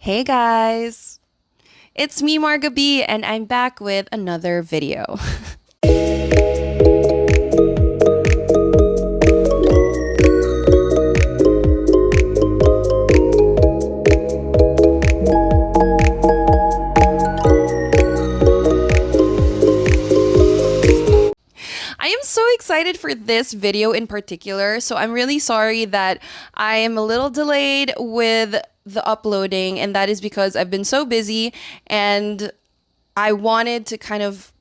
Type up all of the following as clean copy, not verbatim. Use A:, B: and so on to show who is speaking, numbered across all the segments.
A: Hey guys, it's me Marga B and I'm back with another video. I am so excited for this video in particular, so I'm really sorry that I am a little delayed with the uploading, and that is because I've been so busy and I wanted to kind of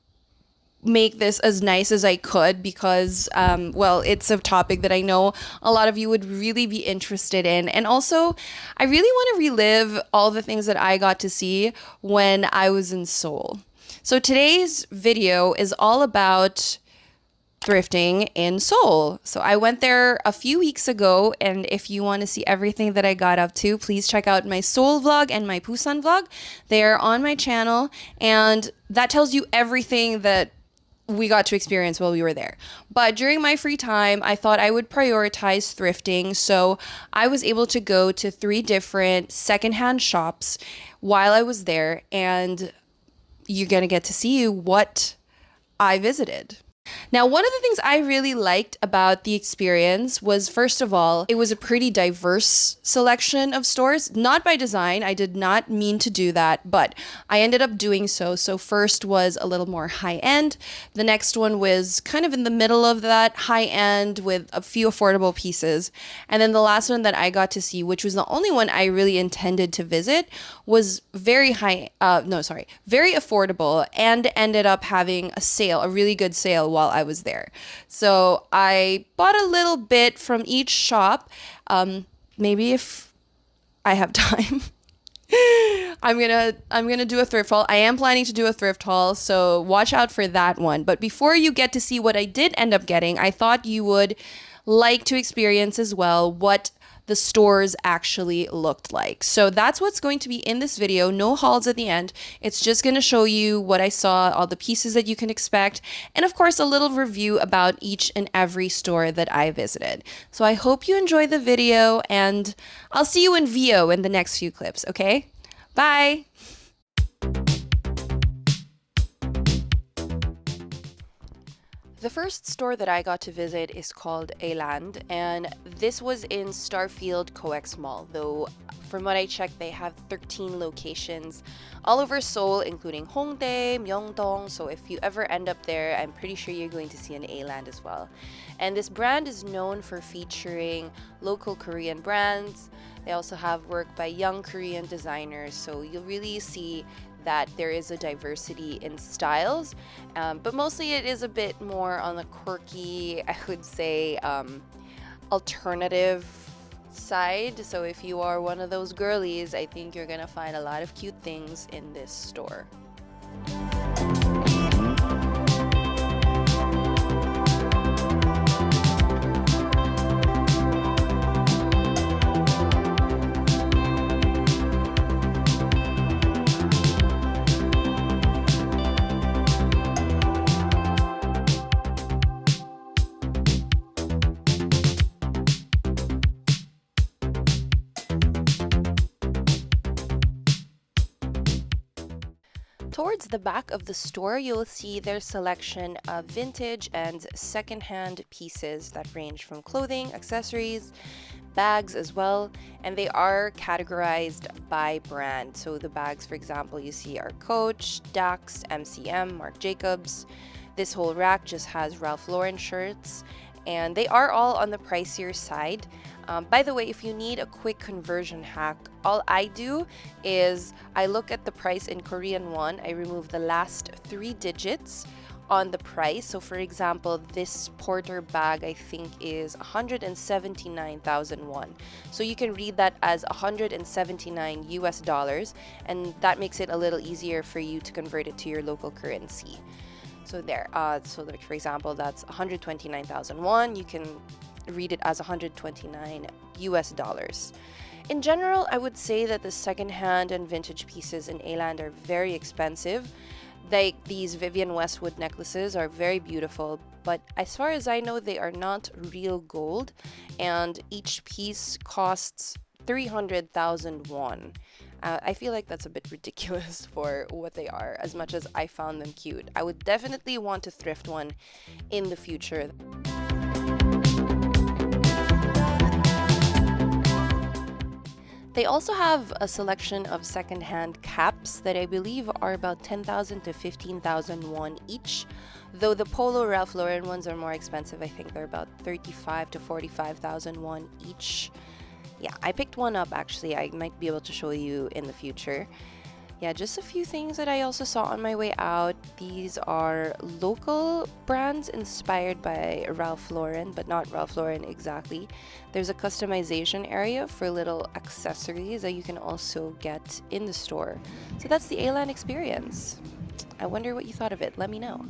A: make this as nice as I could because, well, it's a topic that I know a lot of you would really be interested in. And also, I really want to relive all the things that I got to see when I was in Seoul. So today's video is all about thrifting in Seoul. So I went there a few weeks ago, and if you want to see everything that I got up to, please check out my Seoul vlog and my Busan vlog. They are on my channel, and that tells you everything that we got to experience while we were there. But during my free time, I thought I would prioritize thrifting, so I was able to go to 3 different secondhand shops while I was there, and you're gonna get to see what I visited. Now, one of the things I really liked about the experience was, first of all, it was a pretty diverse selection of stores. Not by design, I did not mean to do that, but I ended up doing so. So first was a little more high-end. The next one was kind of in the middle of that high-end with a few affordable pieces. And then the last one that I got to see, which was the only one I really intended to visit, was very affordable, and ended up having a sale, a really good sale while I was there. So I bought a little bit from each shop. Maybe if I have time, I'm gonna do a thrift haul. I am planning to do a thrift haul, so watch out for that one. But before you get to see what I did end up getting, I thought you would like to experience as well what the stores actually looked like. So that's what's going to be in this video. No hauls at the end. It's just going to show you what I saw, all the pieces that you can expect, and of course a little review about each and every store that I visited. So I hope you enjoy the video, and I'll see you in VO in the next few clips, okay? Bye! The first store that I got to visit is called Åland, and this was in Starfield Coex Mall, though from what I checked, they have 13 locations all over Seoul, including Hongdae, Myeongdong, so if you ever end up there, I'm pretty sure you're going to see an Åland as well. And this brand is known for featuring local Korean brands. They also have work by young Korean designers, so you'll really see that there is a diversity in styles, but mostly it is a bit more on the quirky, I would say, alternative side. So if you are one of those girlies, I think you're gonna find a lot of cute things in this store. Towards the back of the store, you'll see their selection of vintage and secondhand pieces that range from clothing, accessories, bags as well, and they are categorized by brand. So the bags, for example, you see are Coach, Dax, MCM, Marc Jacobs. This whole rack just has Ralph Lauren shirts, and they are all on the pricier side. By the way, if you need a quick conversion hack, all I do is I look at the price in Korean won. I remove the last 3 digits on the price. So for example, this Porter bag I think is 179,000 won. So you can read that as 179 US dollars, and that makes it a little easier for you to convert it to your local currency. So there, so like for example, that's 129,000 won. You can read it as 129 US dollars. In general, I would say that the secondhand and vintage pieces in Åland are very expensive. These Vivienne Westwood necklaces are very beautiful, but as far as I know, they are not real gold, and each piece costs 300,000 won. I feel like that's a bit ridiculous for what they are, as much as I found them cute. I would definitely want to thrift one in the future. They also have a selection of secondhand caps that I believe are about 10,000 to 15,000 won each. Though the Polo Ralph Lauren ones are more expensive, I think they're about 35 to 45,000 won each. Yeah, I picked one up actually. I might be able to show you in the future. Yeah, just a few things that I also saw on my way out. These are local brands inspired by Ralph Lauren, but not Ralph Lauren exactly. There's a customization area for little accessories that you can also get in the store. So that's the Åland experience. I wonder what you thought of it. Let me know.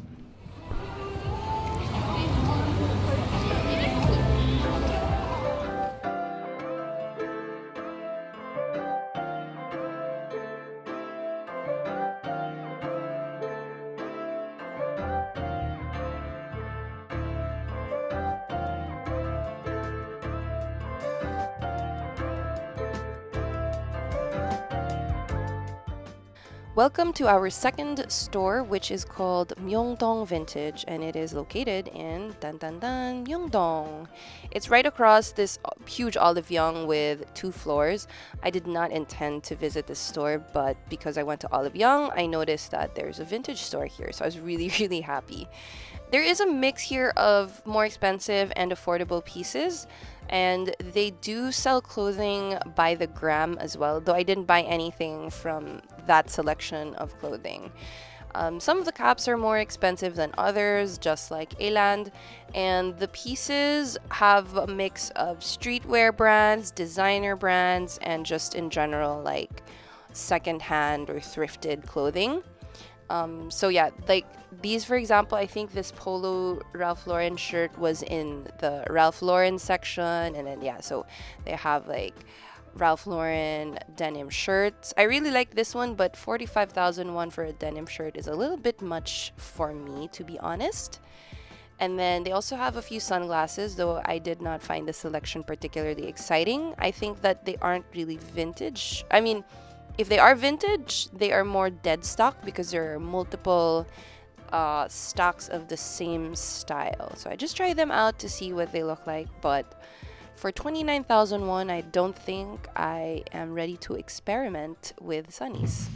A: Welcome to our second store, which is called Myeongdong Vintage, and it is located in Myeongdong. It's right across this huge Olive with 2 floors. I did not intend to visit this store, but because I went to Olive, I noticed that there's a vintage store here, so I was really, really happy. There is a mix here of more expensive and affordable pieces, and they do sell clothing by the gram as well, though I didn't buy anything from that selection of clothing. Some of the caps are more expensive than others, just like Åland, and the pieces have a mix of streetwear brands, designer brands, and just in general like secondhand or thrifted clothing. So yeah, like these, for example, I think this Polo Ralph Lauren shirt was in the Ralph Lauren section, and then yeah, so they have like Ralph Lauren denim shirts. I really like this one, but 45,000 won for a denim shirt is a little bit much for me, to be honest. And then they also have a few sunglasses, though I did not find the selection particularly exciting. I think that they aren't really vintage. I mean, if they are vintage, they are more dead stock because there are multiple stocks of the same style. So I just tried them out to see what they look like, but for 29,000 won, I don't think I am ready to experiment with sunnies.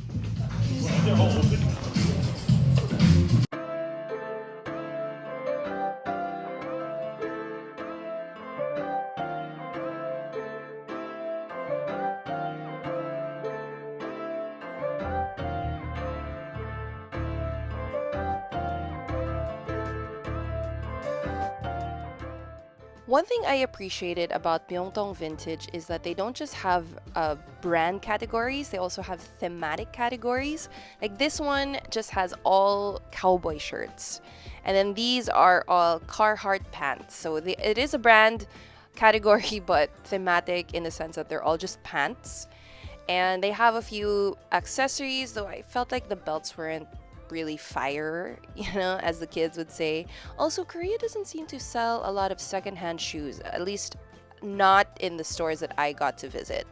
A: One thing I appreciated about Myeongdong Vintage is that they don't just have brand categories, they also have thematic categories. Like this one just has all cowboy shirts. And then these are all Carhartt pants. So it is a brand category, but thematic in the sense that they're all just pants. And they have a few accessories, though I felt like the belts weren't really fire, as the kids would say. Also, Korea doesn't seem to sell a lot of secondhand shoes, at least not in the stores that I got to visit.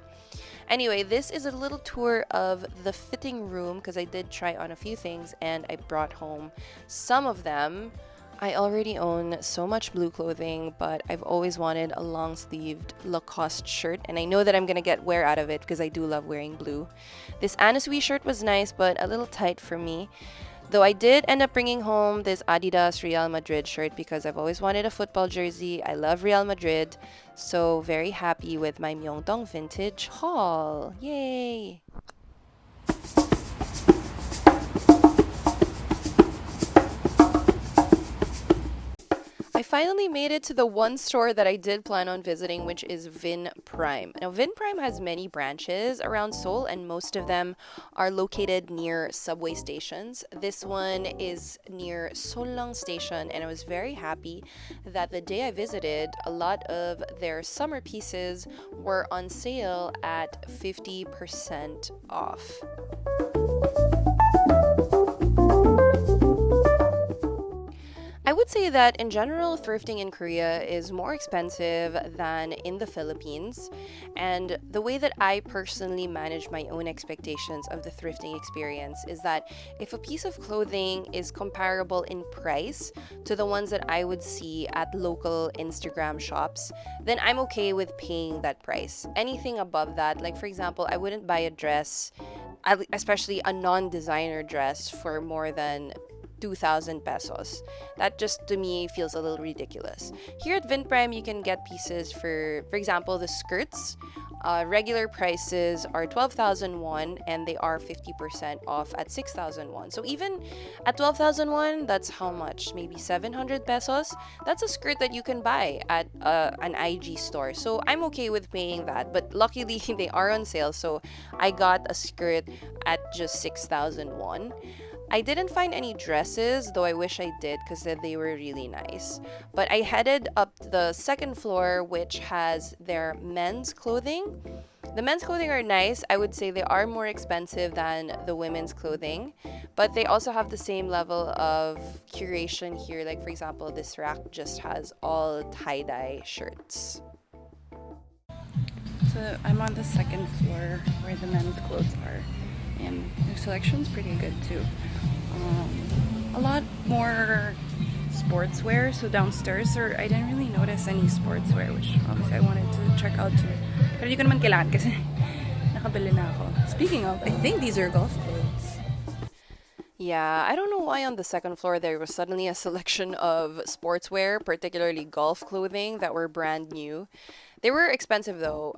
A: Anyway, this is a little tour of the fitting room because I did try on a few things and I brought home some of them. I already own so much blue clothing, but I've always wanted a long-sleeved Lacoste shirt, and I know that I'm gonna get wear out of it because I do love wearing blue. This Anna Sui shirt was nice, but a little tight for me. Though I did end up bringing home this Adidas Real Madrid shirt because I've always wanted a football jersey. I love Real Madrid, so very happy with my Myeongdong Vintage haul. Yay! I finally made it to the one store that I did plan on visiting, which is Vin Prime. Now, Vin Prime has many branches around Seoul, and most of them are located near subway stations. This one is near Seolleung station, and I was very happy that the day I visited, a lot of their summer pieces were on sale at 50% off. I would would say that in general, thrifting in Korea is more expensive than in the Philippines. And the way that I personally manage my own expectations of the thrifting experience is that if a piece of clothing is comparable in price to the ones that I would see at local Instagram shops, then I'm okay with paying that price. Anything above that, like for example, I wouldn't buy a dress, especially a non-designer dress, for more than 2,000 pesos. That just to me feels a little ridiculous. Here at Vin Prime, you can get pieces for example, the skirts. Regular prices are 12,001 and they are 50% off at 6,001. So even at 12,001, that's how much? Maybe 700 pesos? That's a skirt that you can buy at an IG store. So I'm okay with paying that. But luckily, they are on sale. So I got a skirt at just 6,001. I didn't find any dresses, though I wish I did because they were really nice. But I headed up the second floor, which has their men's clothing. The men's clothing are nice. I would say they are more expensive than the women's clothing, but they also have the same level of curation here. Like, for example, this rack just has all tie-dye shirts. So I'm on the second floor where the men's clothes are, and their selection's pretty good too. A lot more sportswear. So downstairs, I didn't really notice any sportswear, which obviously I wanted to check out too. Pero di ko naman kailangan kasi nakabili na ako. Speaking of, I think these are golf clothes. Yeah, I don't know why on the second floor there was suddenly a selection of sportswear, particularly golf clothing, that were brand new. They were expensive though,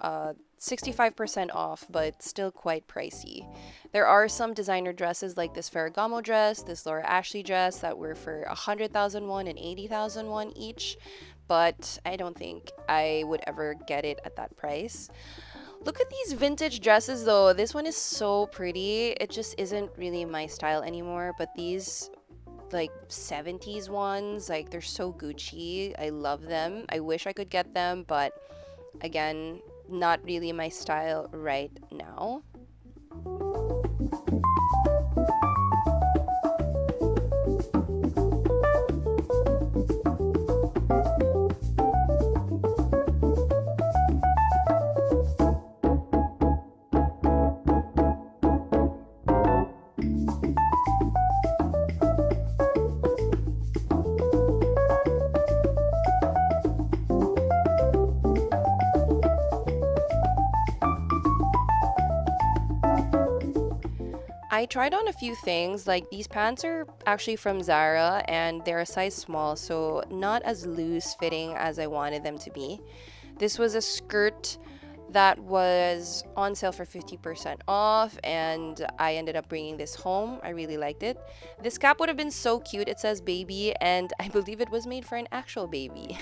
A: 65% off, but still quite pricey. There are some designer dresses like this Ferragamo dress, this Laura Ashley dress that were for 100,001 and 80,001 each, but I don't think I would ever get it at that price. Look at these vintage dresses though. This one is so pretty. It just isn't really my style anymore, but these like 70s ones, like they're so Gucci. I love them. I wish I could get them, but again, not really my style right now. I tried on a few things, like these pants are actually from Zara and they're a size small, so not as loose fitting as I wanted them to be. This was a skirt that was on sale for 50% off and I ended up bringing this home. I really liked it. This cap would have been so cute. It says baby and I believe it was made for an actual baby.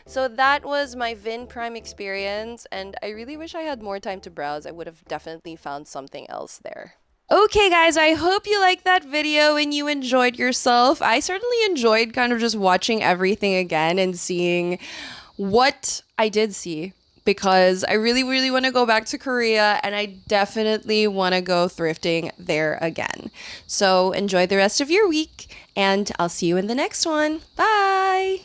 A: So that was my Vin Prime experience and I really wish I had more time to browse. I would have definitely found something else there. Okay, guys, I hope you liked that video and you enjoyed yourself. I certainly enjoyed kind of just watching everything again and seeing what I did see, because I really, really want to go back to Korea and I definitely want to go thrifting there again. So enjoy the rest of your week and I'll see you in the next one. Bye!